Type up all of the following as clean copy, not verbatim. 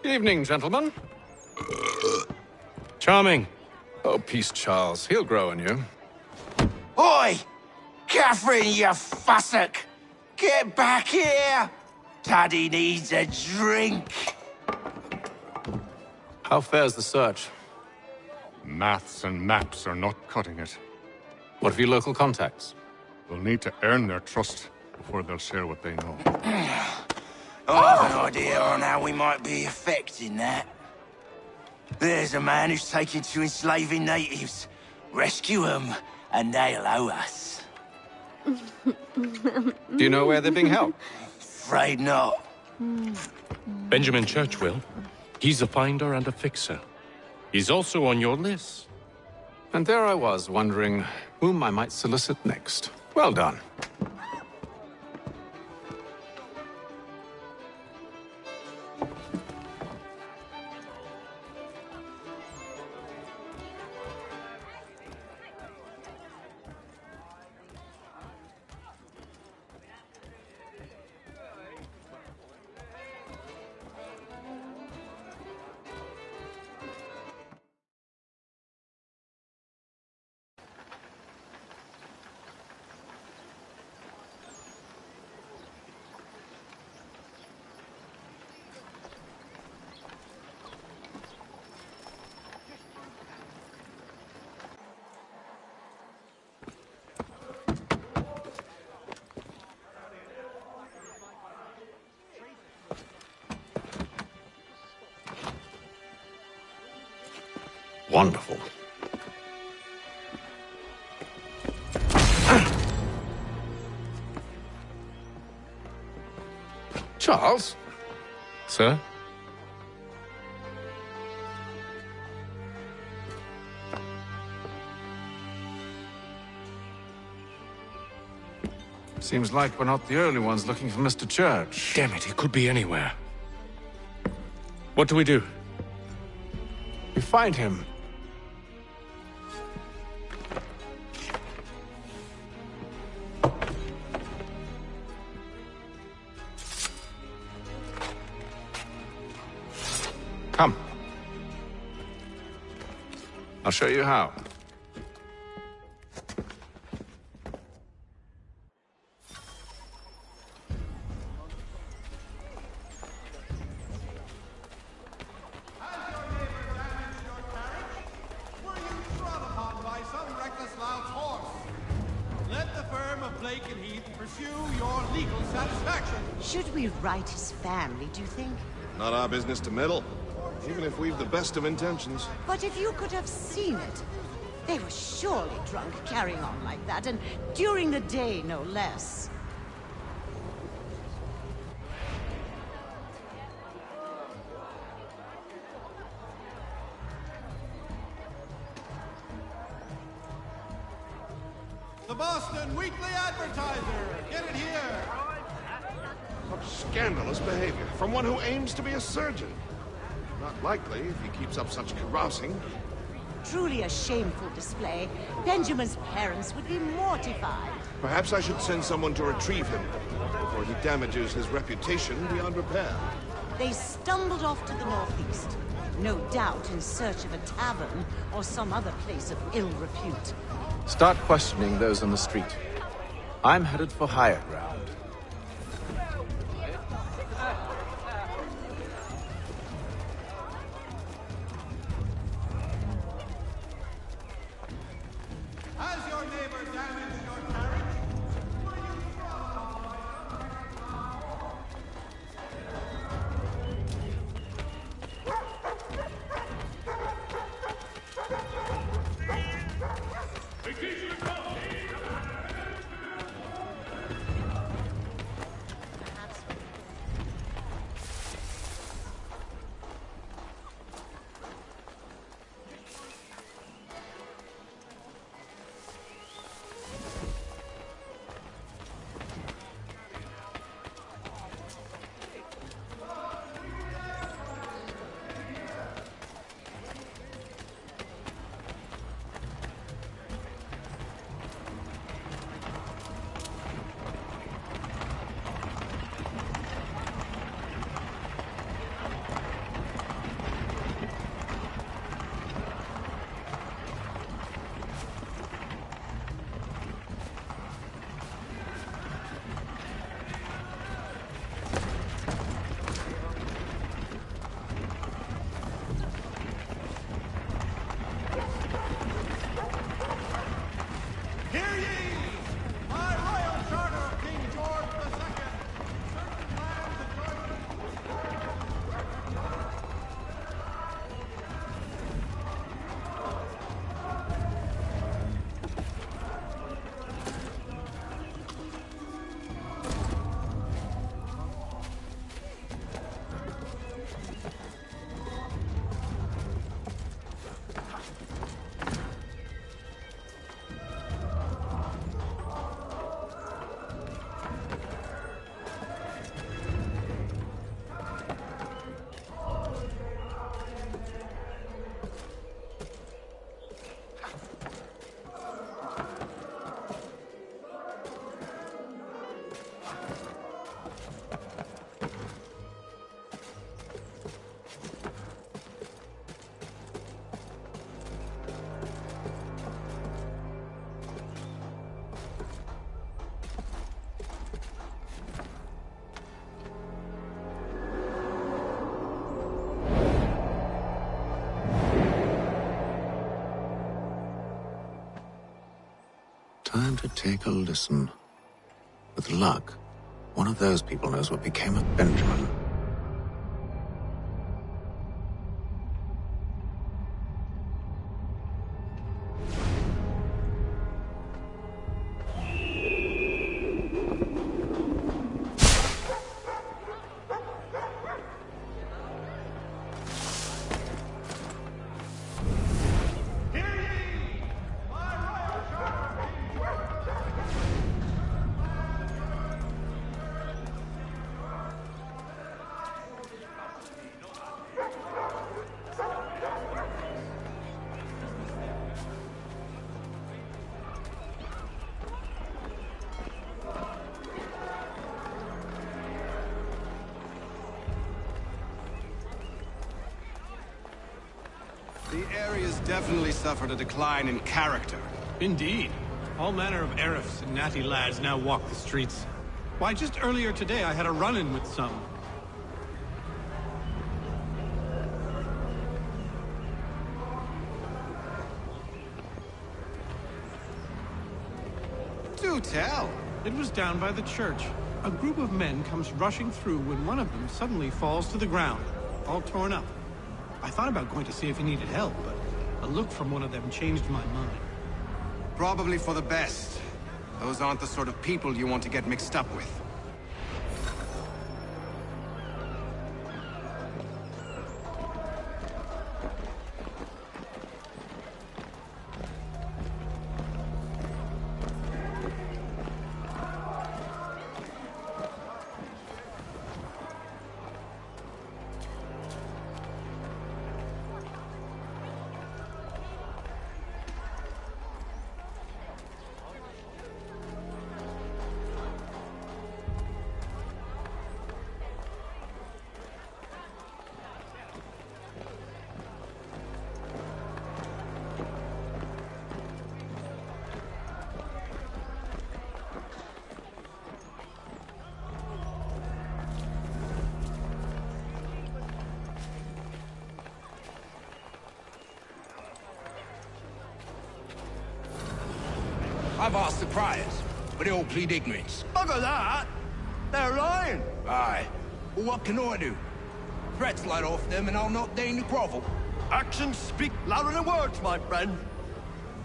Evening, gentlemen. Charming. Oh, peace, Charles. He'll grow on you. Oi! Catherine, you fussock! Get back here! Taddy needs a drink. How fares the search? Maths and maps are not cutting it. What of your local contacts? We'll need to earn their trust before they'll share what they know. I have an idea on how we might be affecting that. There's a man who's taken to enslaving natives. Rescue them, and they'll owe us. Do you know where they're being held? Afraid not. Benjamin Churchwill. He's a finder and a fixer. He's also on your list. And there I was, wondering whom I might solicit next. Well done. Wonderful. Charles? Sir? Seems like we're not the only ones looking for Mr. Church. Damn it, he could be anywhere. What do we do? We find him. Come. I'll show you how. Should we write his family, do you think? Not our business to meddle, even if we've the best of intentions. But if you could have seen it, they were surely drunk carrying on like that, and during the day, no less. The Boston Weekly Advertiser! Get it here! Such scandalous behavior from one who aims to be a surgeon. Not likely if he keeps up such carousing. Truly a shameful display. Benjamin's parents would be mortified. Perhaps I should send someone to retrieve him before he damages his reputation beyond repair. They stumbled off to the northeast, no doubt in search of a tavern or some other place of ill repute. Start questioning those on the street. I'm headed for higher ground. Has your neighbor damaged your carriage? Time to take a listen. With luck, one of those people knows what became of Benjamin. The area's definitely suffered a decline in character. Indeed. All manner of Arifs and natty lads now walk the streets. Why, just earlier today I had a run-in with some. Do tell. It was down by the church. A group of men comes rushing through when one of them suddenly falls to the ground, all torn up. I thought about going to see if he needed help, but a look from one of them changed my mind. Probably for the best. Those aren't the sort of people you want to get mixed up with. I've asked the criers, but they all plead ignorance. Bugger that! They're lying! Aye. Well, what can I do? Threats light off them and I'll not deign to grovel. Actions speak louder than words, my friend.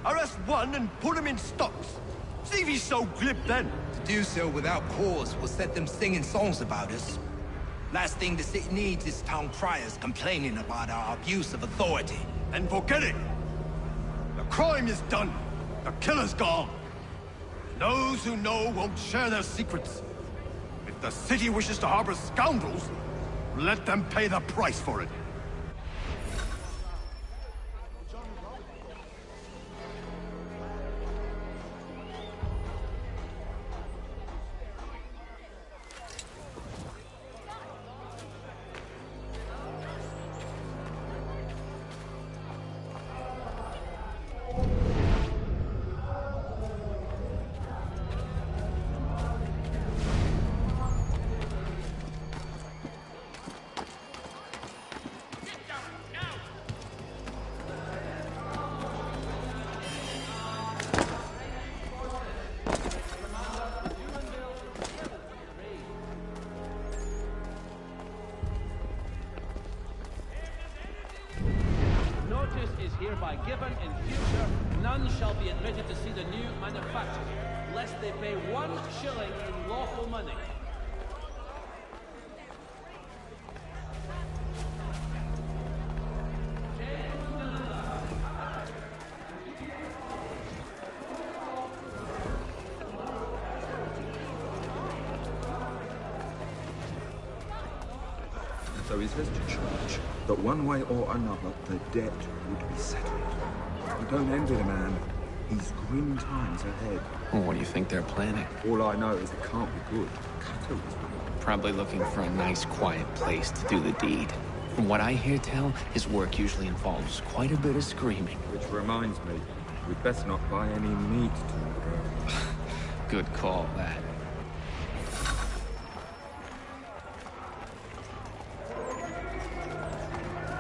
Arrest one and put him in stocks. See if he's so glib then. To do so without cause will set them singing songs about us. Last thing the city needs is town criers complaining about our abuse of authority. And forget it. The crime is done. The killer's gone. Those who know won't share their secrets. If the city wishes to harbor scoundrels, let them pay the price for it. Is hereby given in future, none shall be admitted to see the new manufacture, lest they pay 1 shilling in lawful money. So he says to Church that one way or another the debt would be settled. I don't envy the man. He's grim times ahead. Well, what do you think they're planning? All I know is it can't be good. Cutter is Probably looking for a nice, quiet place to do the deed. From what I hear tell, his work usually involves quite a bit of screaming. Which reminds me, we'd best not buy any meat tomorrow. Good call, that.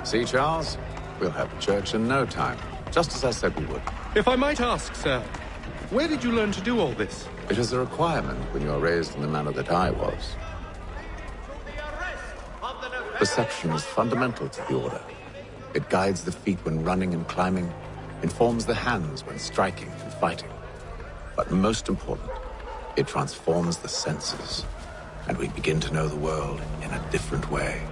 See, Charles? We'll have a church in no time, just as I said we would. If I might ask, sir, Where did you learn to do all this? It is a requirement when you are raised in the manner that I was. Perception is fundamental to the Order. It guides the feet when running and climbing, informs the hands when striking and fighting. But most important, it transforms the senses, and we begin to know the world in a different way.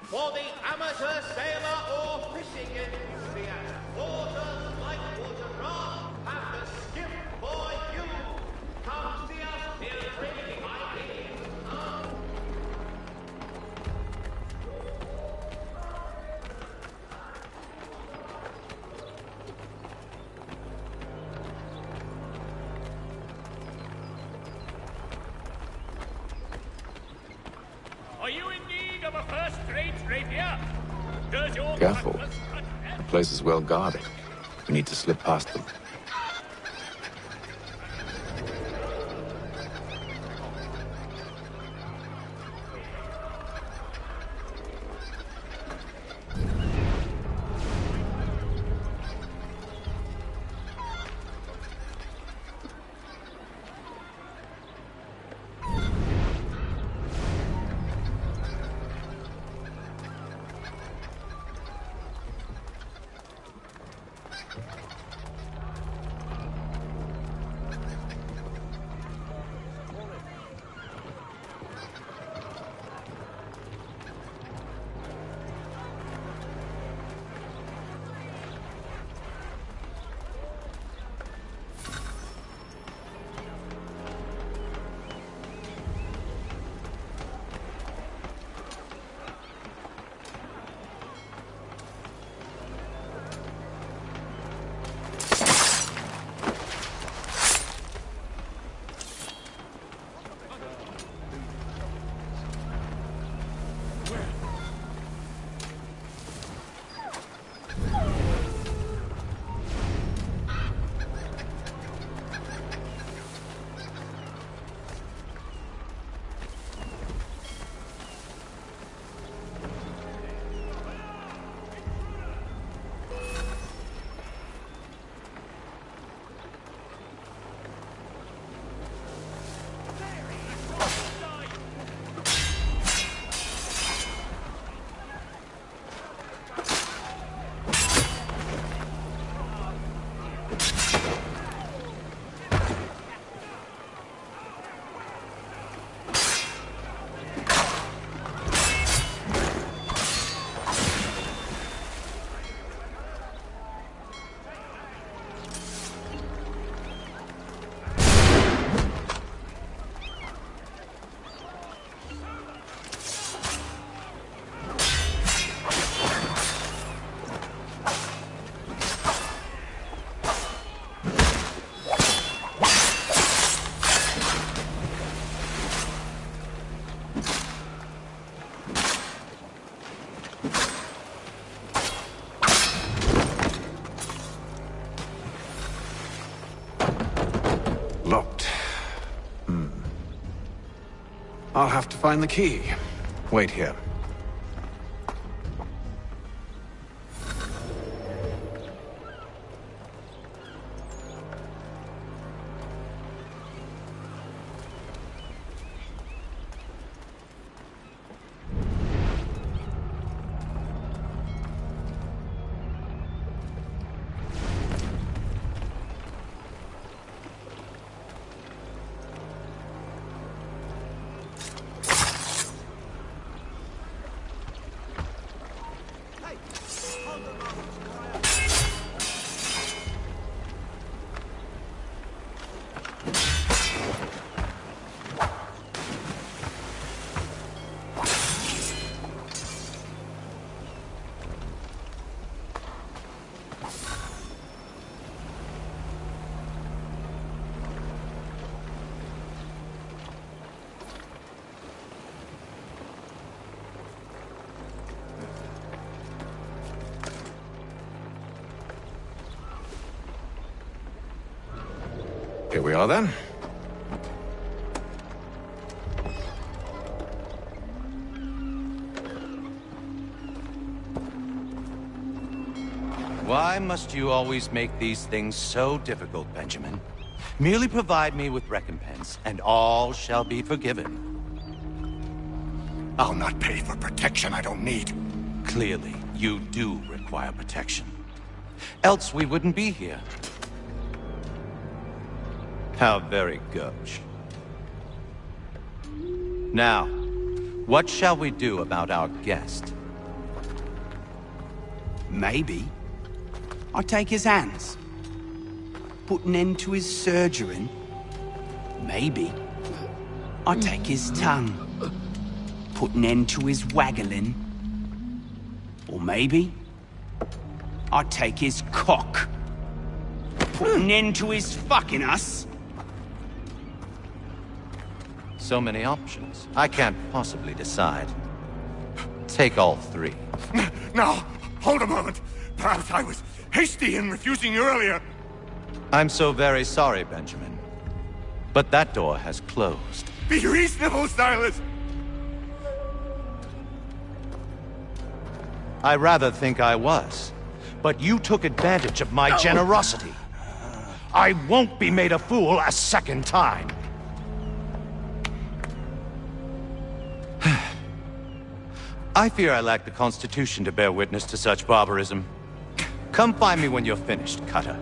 For the amateur sailor or fishing enthusiast, waters like water raft have the skiff for you. Come see us here trading ideas. Are you in need of a first-rate rapier? Does your Careful. cutlass cut The place is well guarded. We need to slip past them. Locked. I'll have to find the key. Wait here. Here we are then. Why must you always make these things so difficult, Benjamin? Merely provide me with recompense, and all shall be forgiven. I'll not pay for protection I don't need. Clearly, you do require protection. Else we wouldn't be here. How very gauche. Now, what shall we do about our guest? Maybe I take his hands, put an end to his surgering. Maybe I take his tongue, put an end to his waggling. Or maybe I take his cock, put an end to his fucking us. So many options. I can't possibly decide. Take all three. Now, hold a moment. Perhaps I was hasty in refusing you earlier. I'm so very sorry, Benjamin. But that door has closed. Be reasonable, Silas! I rather think I was. But you took advantage of my generosity. I won't be made a fool a second time. I fear I lack the constitution to bear witness to such barbarism. Come find me when you're finished, Cutter.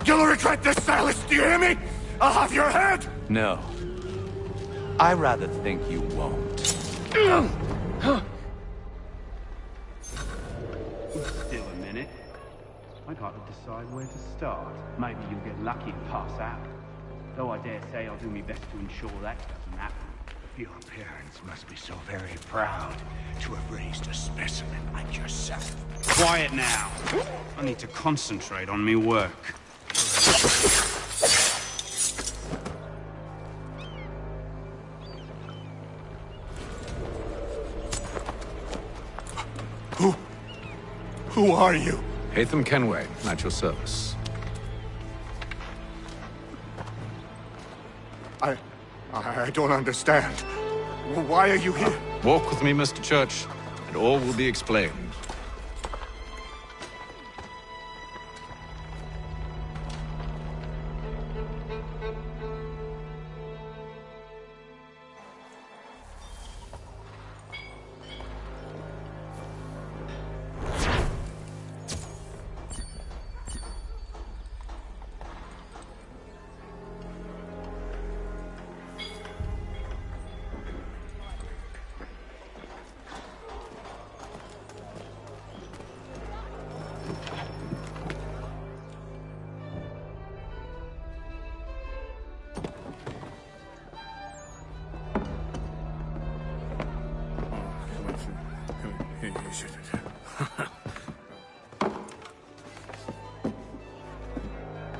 You'll regret this, Silas, do you hear me? I'll have your head! No. I rather think you won't. Still a minute. I gotta decide where to start. Maybe you'll get lucky and pass out. Though I dare say I'll do my best to ensure that doesn't happen. Your parents must be so very proud to have raised a specimen like yourself. Quiet now. I need to concentrate on me work. Who are you? Haytham Kenway, at your service. I don't understand. Why are you here? Walk with me, Mr. Church, and all will be explained.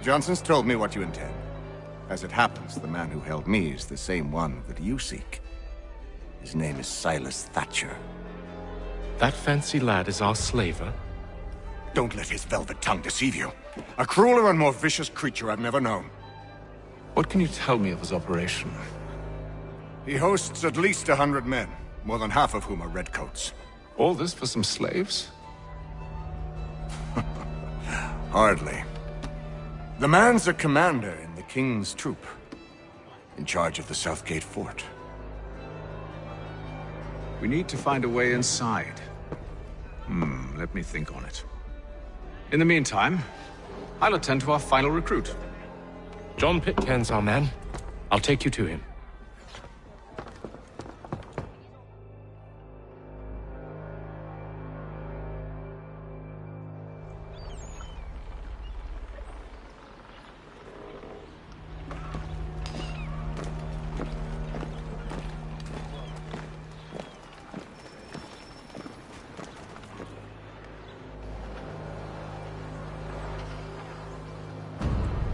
Johnson's told me what you intend. As it happens, the man who held me is the same one that you seek. His name is Silas Thatcher. That fancy lad is our slaver? Don't let his velvet tongue deceive you. A crueler and more vicious creature I've never known. What can you tell me of his operation? He hosts at least 100 men, more than half of whom are redcoats. All this for some slaves? Hardly. The man's a commander in the King's troop, in charge of the Southgate Fort. We need to find a way inside. Let me think on it. In the meantime, I'll attend to our final recruit. John Pitcairn's our man. I'll take you to him.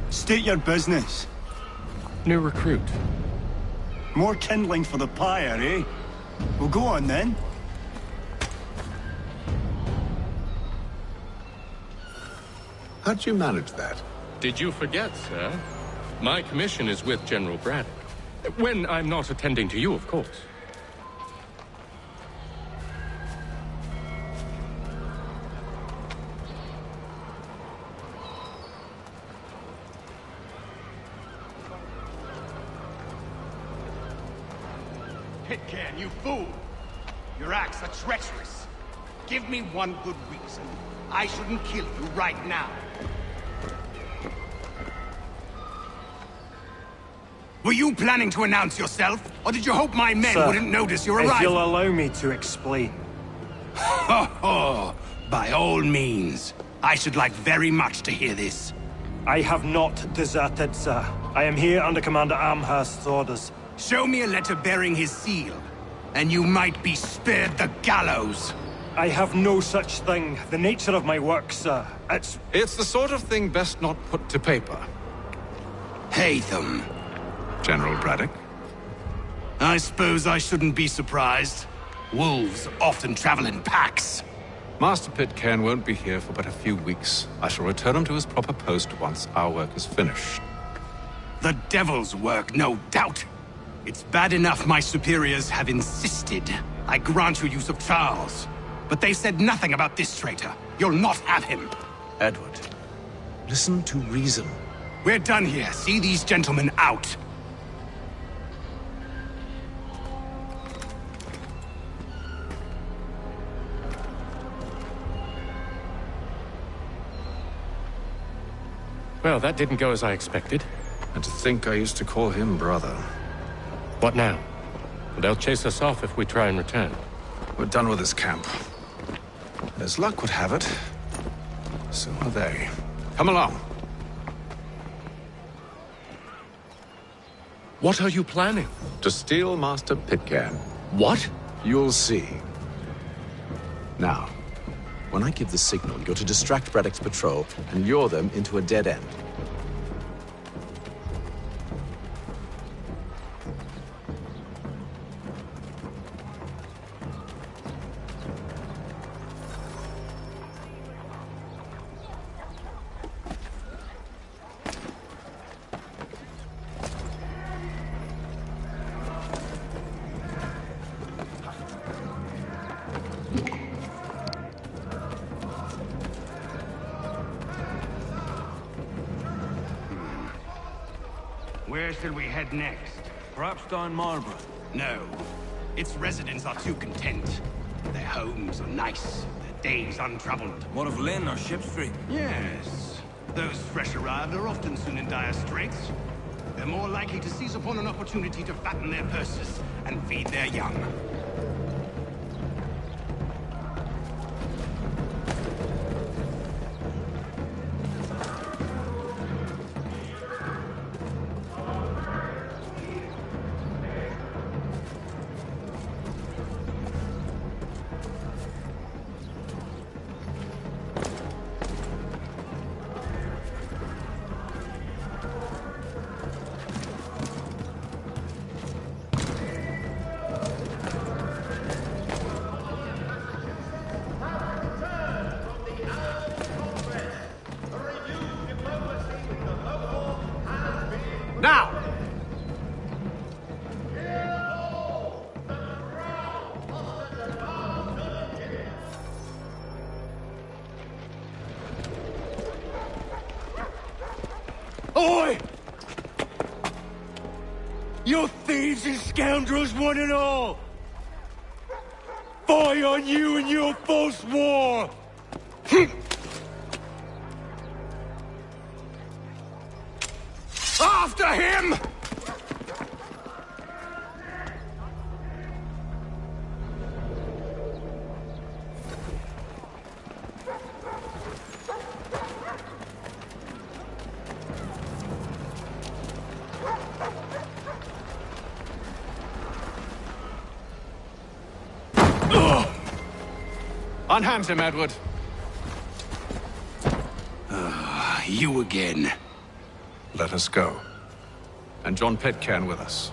State your business. New recruit. More kindling for the pyre, eh? Well, go on then. How'd you manage that? Did you forget, sir? My commission is with General Braddock. When I'm not attending to you, of course. Pitcairn, you fool! Your acts are treacherous. Give me one good reason. I shouldn't kill you right now. Were you planning to announce yourself, or did you hope my men Sir, wouldn't notice your if arrival? you'll allow me to explain. Ho ho! By all means. I should like very much to hear this. I have not deserted, sir. I am here under Commander Amherst's orders. Show me a letter bearing his seal, and you might be spared the gallows. I have no such thing. The nature of my work, sir, it's the sort of thing best not put to paper. Haytham. General Braddock? I suppose I shouldn't be surprised. Wolves often travel in packs. Master Pitcairn won't be here for but a few weeks. I shall return him to his proper post once our work is finished. The devil's work, no doubt. It's bad enough my superiors have insisted I grant you use of Charles. But they said nothing about this traitor. You'll not have him. Edward, listen to reason. We're done here. See these gentlemen out. Well, that didn't go as I expected. And to think I used to call him brother. What now? They'll chase us off if we try and return. We're done with this camp. As luck would have it, so are they. Come along. What are you planning? To steal Master Pitcairn. What? You'll see. Now, when I give the signal, you're to distract Braddock's patrol and lure them into a dead end. Where shall we head next? Perhaps down Marlborough. No. Its residents are too content. Their homes are nice, their days untroubled. What of Lynn or Ship Street? Yes. Those fresh arrived are often soon in dire straits. They're more likely to seize upon an opportunity to fatten their purses and feed their young. Now! Oi! You thieves and scoundrels, one and all! Fie on you and your false war! After him! Unhand him, Edward. You again. Let us go. And John Pitcairn with us.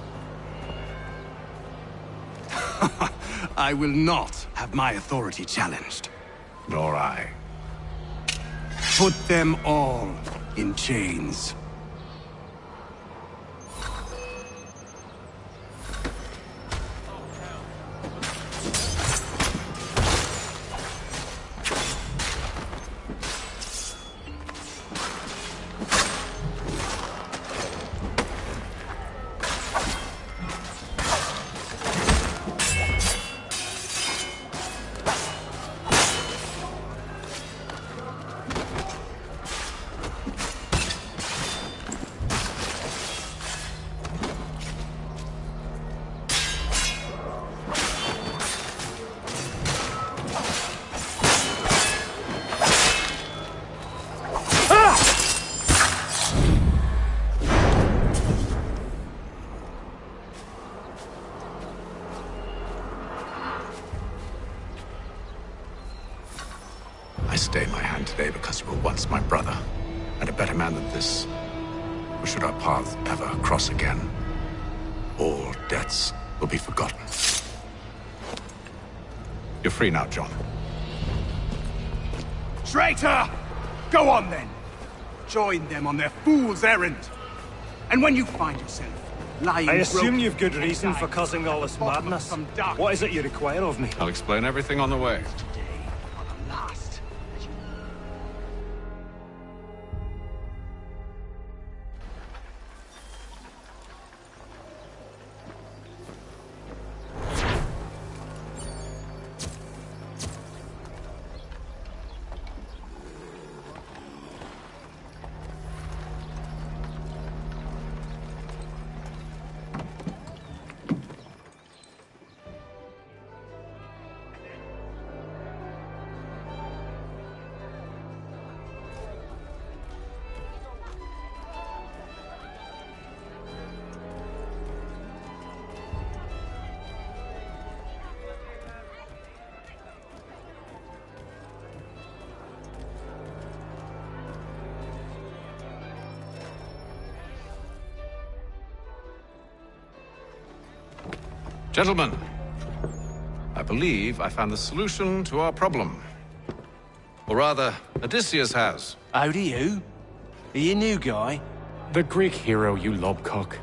I will not have my authority challenged. Nor I. Put them all in chains. I stay my hand today because you were once my brother, and a better man than this. Or should our paths ever cross again, all debts will be forgotten. You're free now, John. Traitor! Go on then! Join them on their fool's errand. And when you find yourself lying I assume broken you've good reason for causing all this madness. What is it you require of me? I'll explain everything on the way. Gentlemen, I believe I found the solution to our problem. Or rather, Odysseus has. How do you? Are you a new guy? The Greek hero, you lobcock.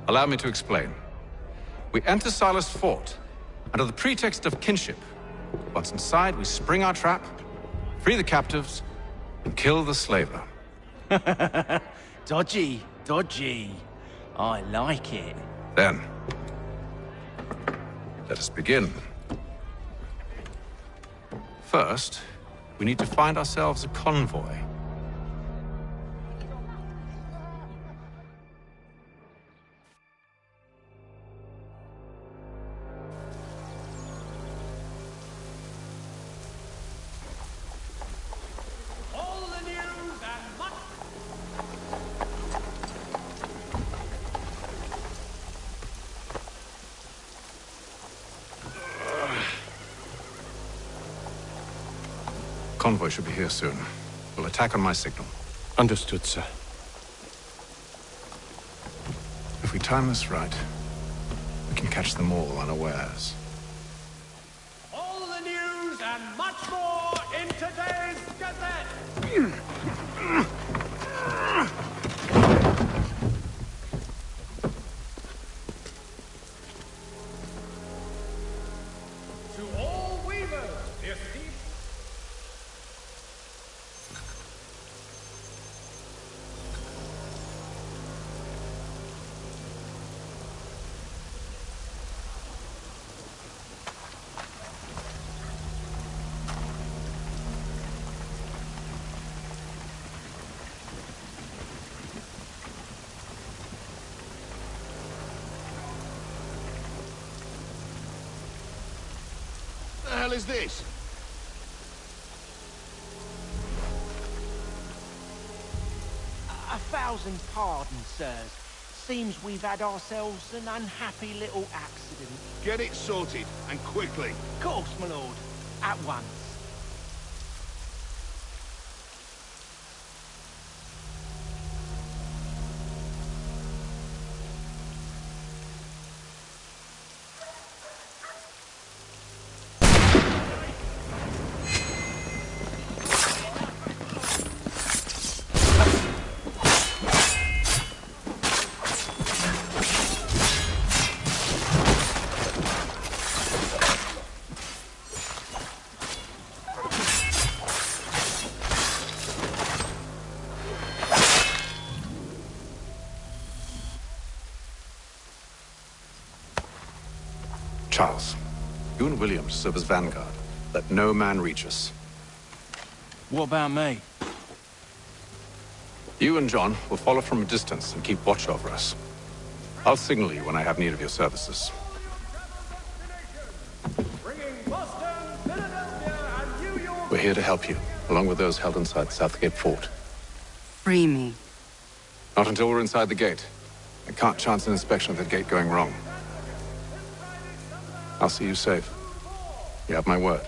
Allow me to explain. We enter Silas' fort, under the pretext of kinship. Once inside, we spring our trap, free the captives, and kill the slaver. Dodgy, dodgy. I like it. Then, let us begin. First, we need to find ourselves a convoy. All the news and much. Convoy should be here soon. We'll attack on my signal. Understood, sir. If we time this right, we can catch them all unawares. All the news and much more in today's Gazette. To all weavers, this deep. The hell is this? A thousand pardons, sirs. Seems we've had ourselves an unhappy little accident. Get it sorted, and quickly. Of course, my lord. At once. Charles, you and William serve as vanguard. Let no man reach us. What about me? You and John will follow from a distance and keep watch over us. I'll signal you when I have need of your services. We're here to help you, along with those held inside Southgate Fort. Free me. Not until we're inside the gate. I can't chance an inspection of the gate going wrong. I'll see you safe. You have my word.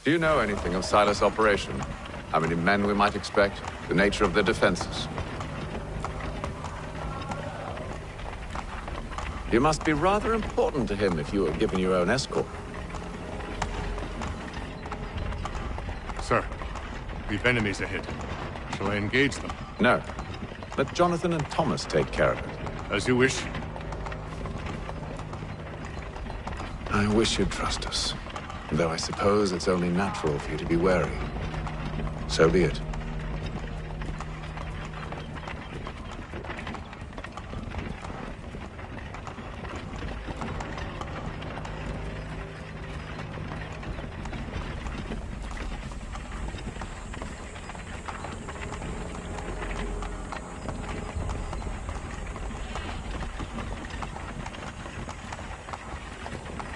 Do you know anything of Silas' operation? How many men we might expect? The nature of their defenses? You must be rather important to him if you were given your own escort. Sir, we've enemies ahead. Shall I engage them? No. Let Jonathan and Thomas take care of it. As you wish. I wish you'd trust us. Though I suppose it's only natural for you to be wary. So be it.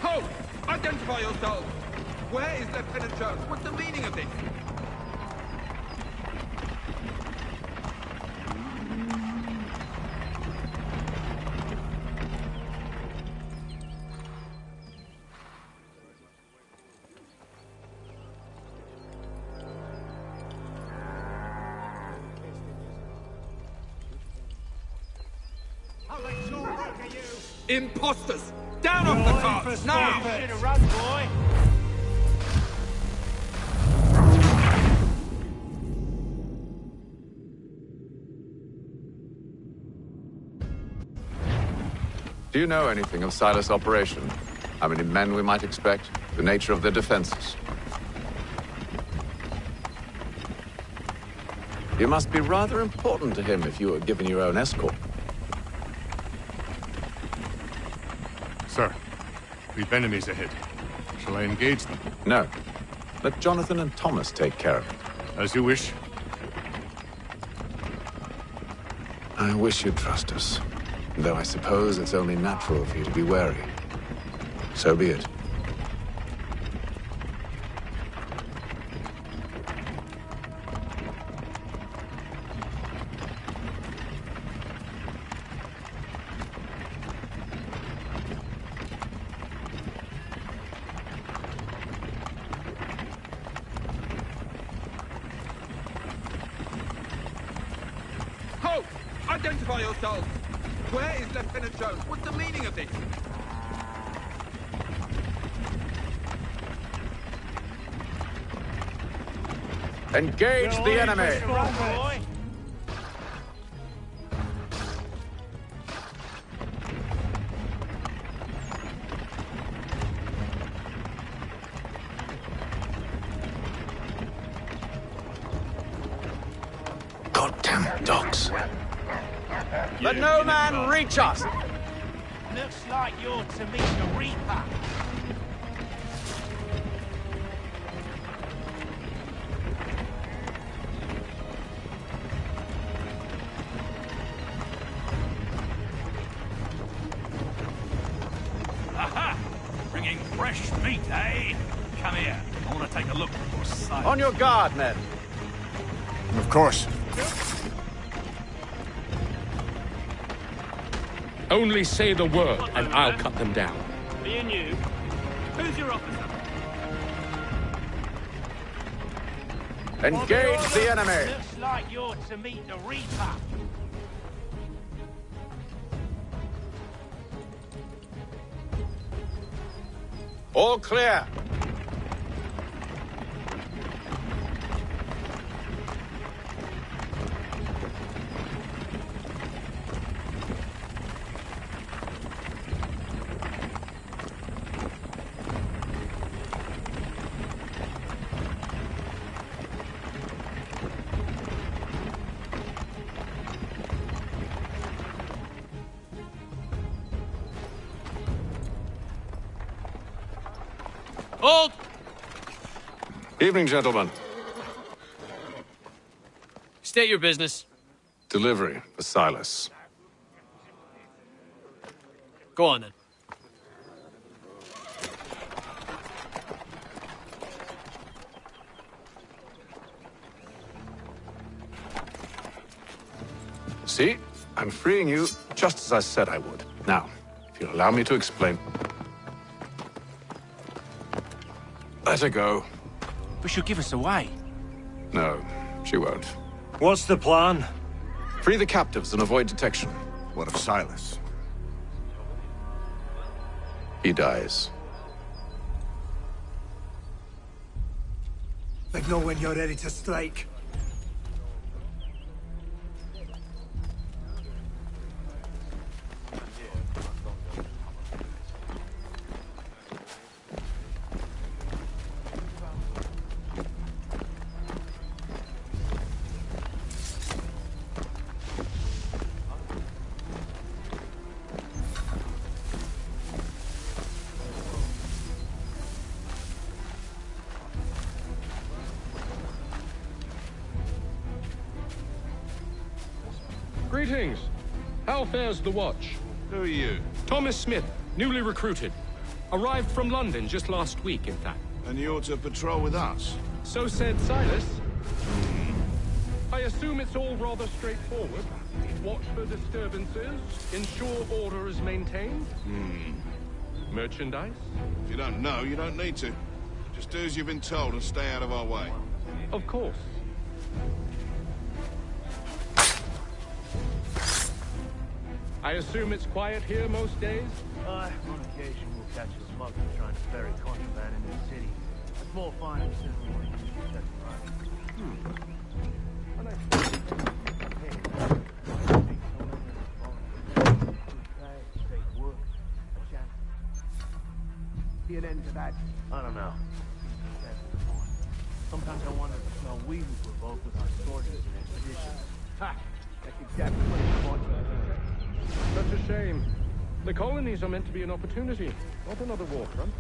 Ho! Identify yourselves! Where is Lieutenant Jones? What's the meaning of this? Imposters! Down off the carts, now! Should have run, boy. Do you know anything of Silas' operation? How many men we might expect? The nature of their defenses? You must be rather important to him if you were given your own escort. Sir, we've enemies ahead. Shall I engage them? No. Let Jonathan and Thomas take care of it. As you wish. I wish you'd trust us. Though I suppose it's only natural for you to be wary. So be it. Ho! Identify yourselves! Where is Lieutenant Jones? What's the meaning of this? Engage the enemy! Goddamn dogs. Let no man reach us! Looks like you're to meet the Reaper. Aha! Bringing fresh meat, eh? Come here. I want to take a look at your sight. On your guard, men. Of course. Only say the word, and I'll cut them down. Me and you. Who's your officer? Engage the enemy! Looks like you're to meet the Reaper. All clear. Hold! Evening, gentlemen. State your business. Delivery for Silas. Go on, then. See? I'm freeing you just as I said I would. Now, if you'll allow me to explain... Let her go. But she'll give us away. No, she won't. What's the plan? Free the captives and avoid detection. What of Silas? He dies. Let know when you're ready to strike. Greetings. How fares the watch? Who are you? Thomas Smith, newly recruited. Arrived from London just last week, in fact. And you're to patrol with us? So said Silas. I assume it's all rather straightforward. Watch for disturbances, ensure order is maintained. Merchandise? If you don't know, you don't need to. Just do as you've been told and stay out of our way. Of course. I assume it's quiet here most days? On occasion, we'll catch a smuggler trying to ferry contraband into the city. A small fine and simple one. That's Be an end to that. I don't know. Sometimes I wonder if no we would provoke with our sorties and expeditions. Ha! That's exactly what he wants. Such a shame. The colonies are meant to be an opportunity, not another war front.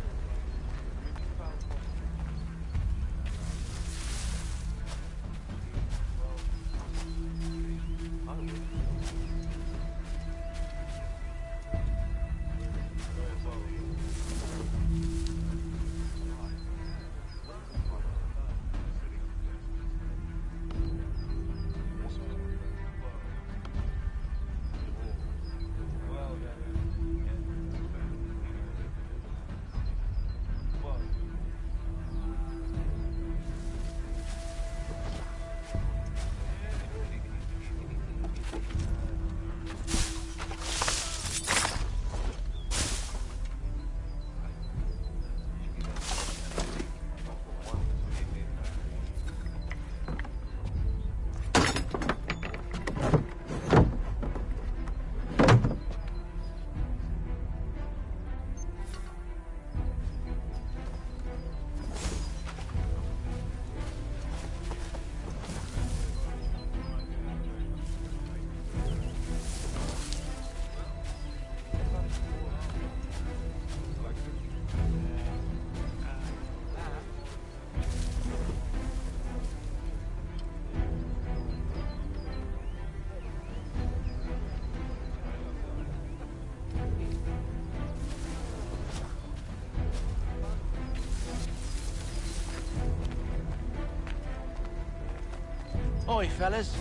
Oi, fellas.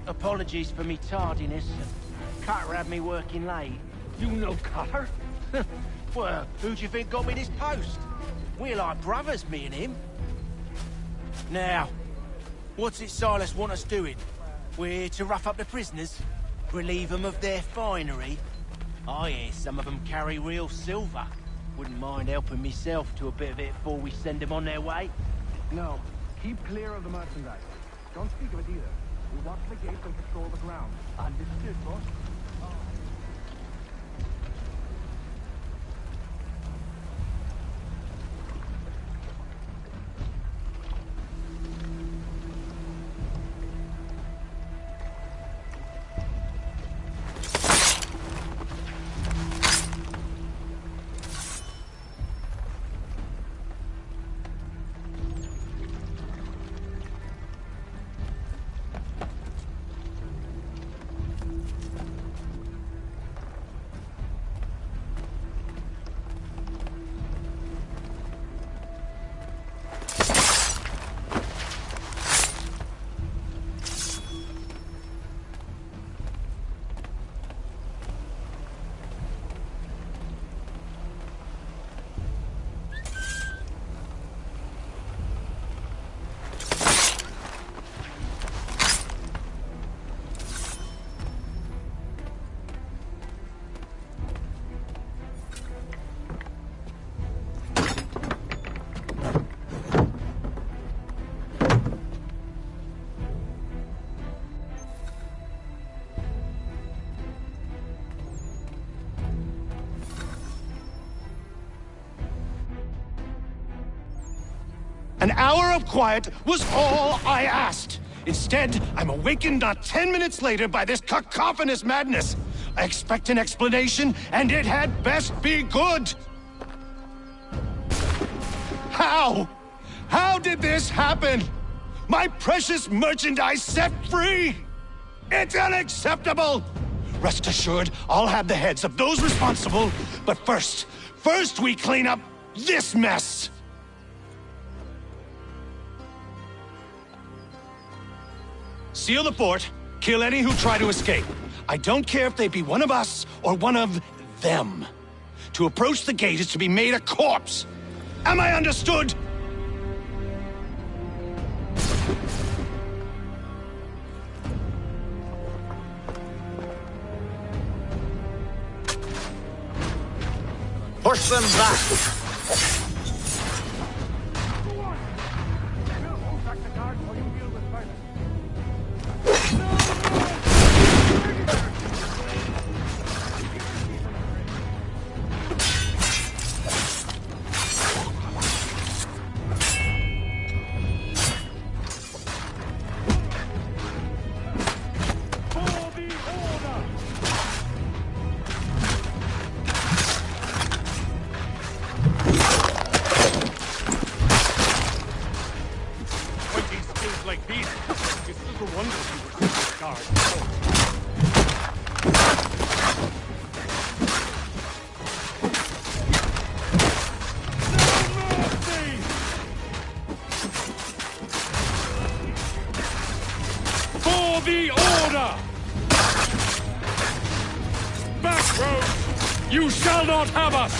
Apologies for me tardiness. Cutter had me working late. You know Cutter? Well, who do you think got me this post? We're like brothers, me and him. Now, what's it Silas want us doing? We're here to rough up the prisoners? Relieve them of their finery? I hear some of them carry real silver. Wouldn't mind helping myself to a bit of it before we send them on their way. No, keep clear of the merchandise. Don't speak of it either. We watch the gates and patrol the ground. Understood, boss? An hour of quiet was all I asked. Instead, I'm awakened not 10 minutes later by this cacophonous madness. I expect an explanation, and it had best be good. How? How did this happen? My precious merchandise set free? It's unacceptable! Rest assured, I'll have the heads of those responsible, but first we clean up this mess! Seal the fort, kill any who try to escape. I don't care if they be one of us or one of them. To approach the gate is to be made a corpse. Am I understood? Push them back! The order! Back road! You shall not have us!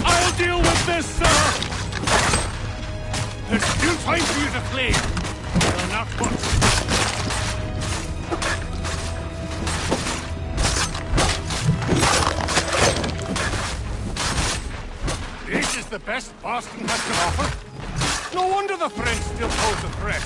I'll deal with this, sir! There's still time for you to flee! Well, not once. This is the best Boston has to offer? No wonder the French still pose a threat.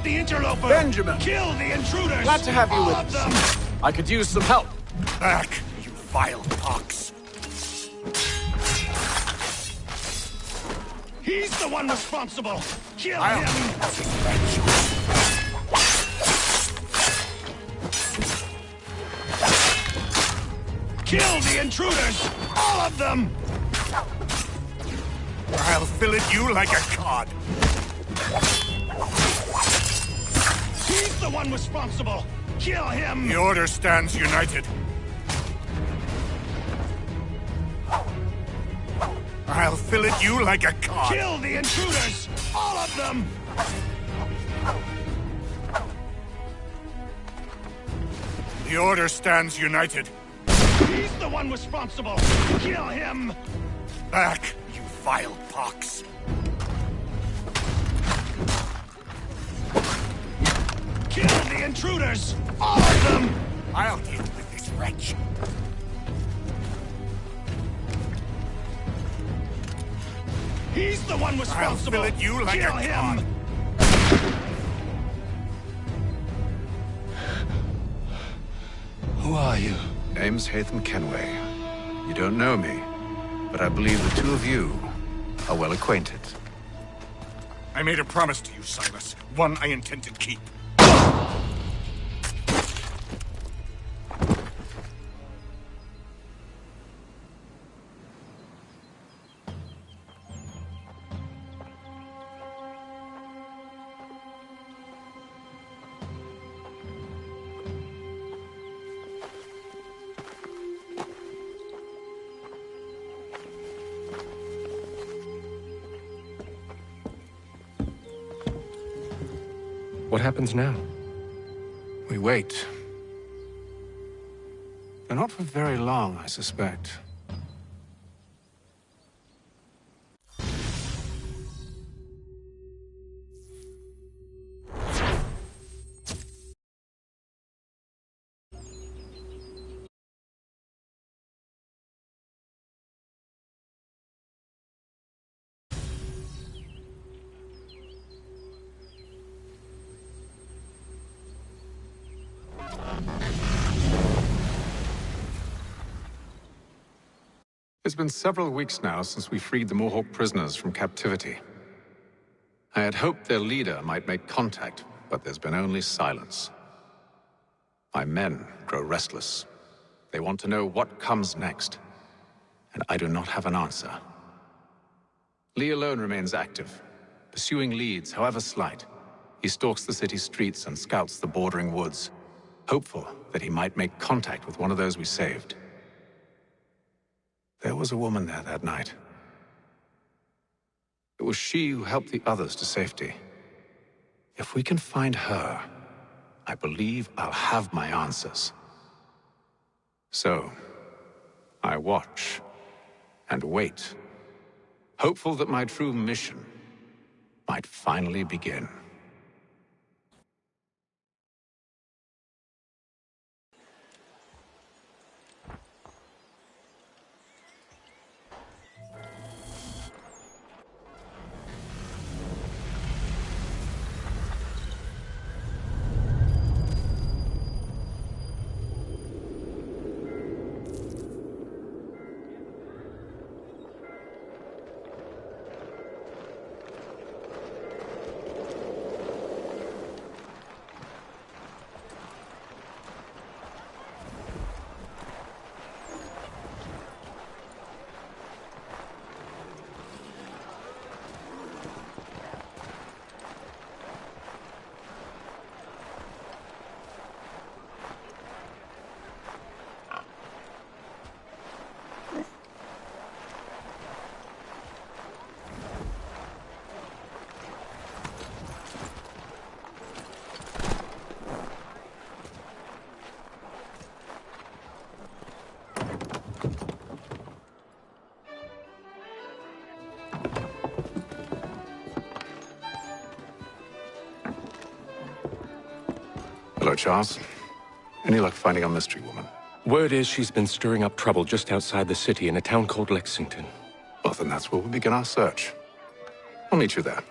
the interloper! Benjamin! Kill the intruders! Glad to have you All with of us. them! I could use some help. Back, you vile pox! He's the one responsible! Kill him! Kill the intruders! All of them! I'll fillet you like a cod. He's the one responsible! Kill him! The Order stands united. I'll fillet you like a cod. Kill the intruders! All of them! The Order stands united. He's the one responsible! Kill him! Back, you vile pox! Kill the intruders! All of them! I'll deal with this wretch. He's the one responsible! I'll fillet you like Kill a him! cod. Who are you? Name's Haytham Kenway. You don't know me, but I believe the two of you are well acquainted. I made a promise to you, Silas. One I intend to keep. What happens now? We wait. But not for very long, I suspect. It's been several weeks now since we freed the Mohawk prisoners from captivity. I had hoped their leader might make contact, but there's been only silence. My men grow restless. They want to know what comes next, and I do not have an answer. Lee alone remains active, pursuing leads, however slight. He stalks the city streets and scouts the bordering woods, hopeful that he might make contact with one of those we saved. There was a woman there that night. It was she who helped the others to safety. If we can find her, I believe I'll have my answers. So, I watch and wait, hopeful that my true mission might finally begin. Hello, Charles. Any luck finding our mystery woman? Word is she's been stirring up trouble just outside the city in a town called Lexington. Well, then that's where we'll begin our search. I'll meet you there.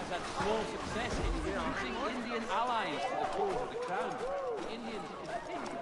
has had small success in introducing Indian allies to the cause of the crown. The Indians continue.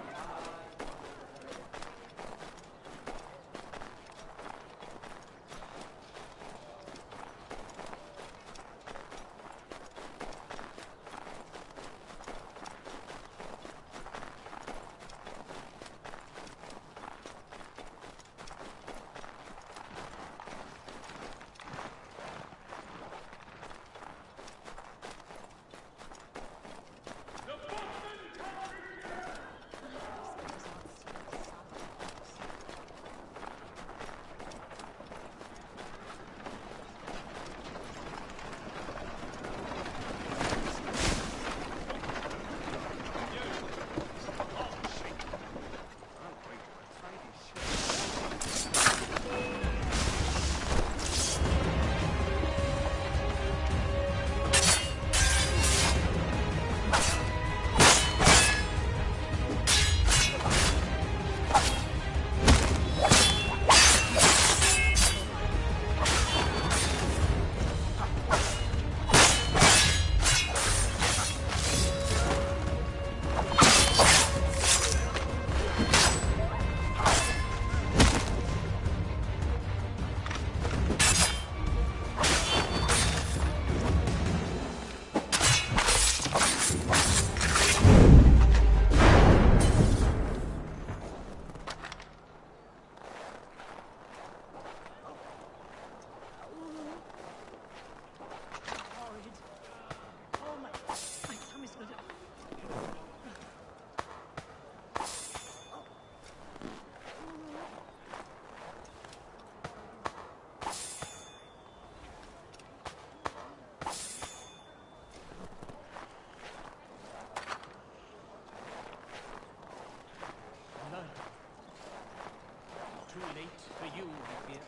Too late for you, I fear.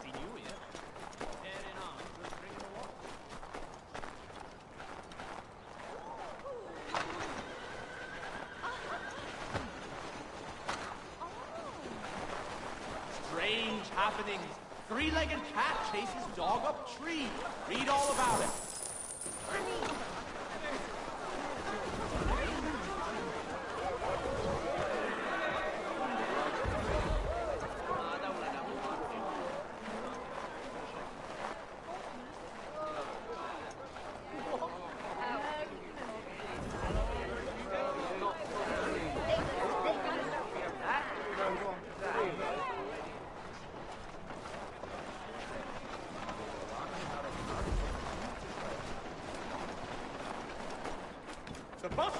See you here. Dead in arms will bring the war. Strange happenings. Three-legged cat chases dog up tree. Read all about it. The boss